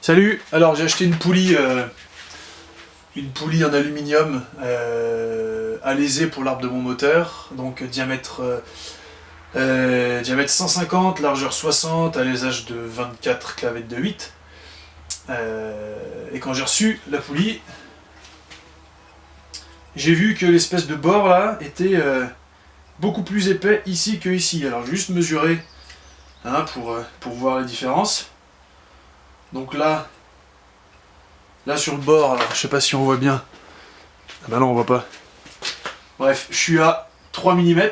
Salut, alors j'ai acheté une poulie en aluminium alésée pour l'arbre de mon moteur, donc diamètre 150, largeur 60, alésage de 24 clavettes de 8. Et quand j'ai reçu la poulie, j'ai vu que l'espèce de bord là était beaucoup plus épais ici que ici. Alors j'ai juste mesuré pour voir la différence. Donc là sur le bord, alors je sais pas si on voit bien. Ah bah non, on voit pas. Bref, je suis à 3 mm.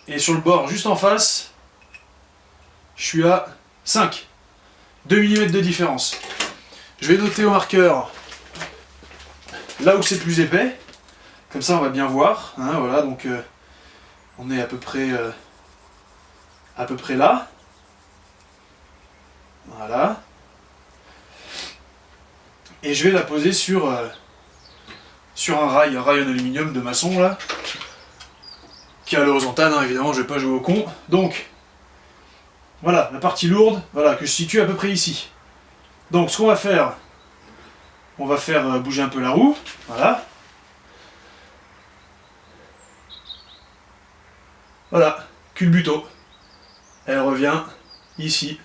Et sur le bord, juste en face, je suis à 5. 2 mm de différence. Je vais noter au marqueur là où c'est plus épais. Comme ça, on va bien voir. Voilà, donc on est à peu près là. Voilà. Et je vais la poser sur un rail en aluminium de maçon là, qui est à l'horizontale, évidemment, je vais pas jouer au con. Donc, voilà, la partie lourde, voilà, que je situe à peu près ici. Donc, ce qu'on va faire, on va faire bouger un peu la roue, voilà. Voilà, culbuto. Elle revient ici.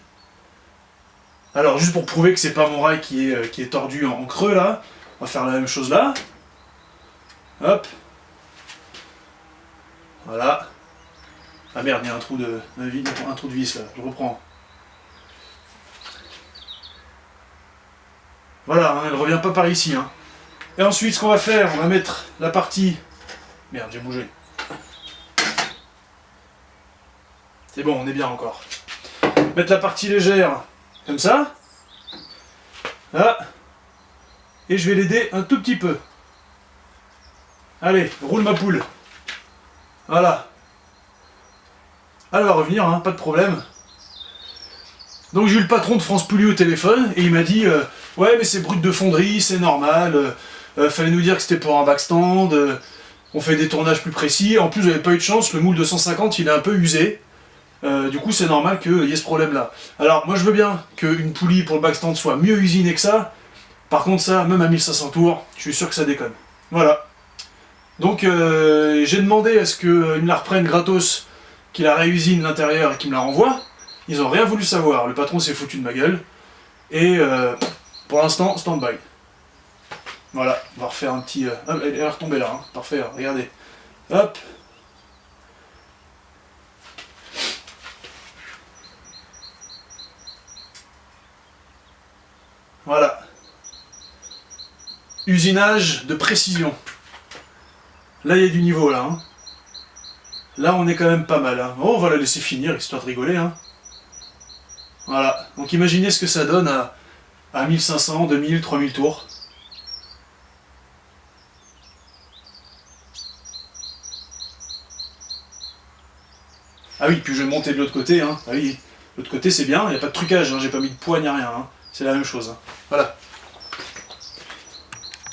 Alors, juste pour prouver que c'est pas mon rail qui est tordu en creux là, on va faire la même chose là. Hop. Voilà. Ah merde, il y a un trou de vis là, je reprends. Voilà, elle revient pas par ici. Et ensuite, ce qu'on va faire, on va mettre la partie... Merde, j'ai bougé. C'est bon, on est bien encore. Mettre la partie légère, comme ça. Là. Et je vais l'aider un tout petit peu. Allez, roule ma poule. Voilà. Elle va revenir, pas de problème. Donc j'ai eu le patron de France Poulie au téléphone et il m'a dit ouais mais c'est brut de fonderie, c'est normal, fallait nous dire que c'était pour un backstand, on fait des tournages plus précis, en plus vous n'avez pas eu de chance, le moule de 150 il est un peu usé, du coup c'est normal qu'il y ait ce problème là. Alors moi je veux bien qu'une poulie pour le backstand soit mieux usinée que ça, par contre ça, même à 1500 tours, je suis sûr que ça déconne. Voilà. Donc j'ai demandé à ce qu'ils me la reprennent gratos, qu'il la réusine l'intérieur et qu'il me la renvoie. Ils ont rien voulu savoir, le patron s'est foutu de ma gueule. Et pour l'instant, stand-by. Voilà, on va refaire un petit... elle est retombée là, parfait, regardez. Hop. Voilà. Usinage de précision. Là, il y a du niveau là. Là, on est quand même pas mal. Oh, on va la laisser finir, histoire de rigoler. Voilà, donc imaginez ce que ça donne à 1500, 2000, 3000 tours. Ah oui, puis je vais monter de l'autre côté. Ah oui, l'autre côté c'est bien, il n'y a pas de trucage, j'ai pas mis de poids ni rien. C'est la même chose. Voilà.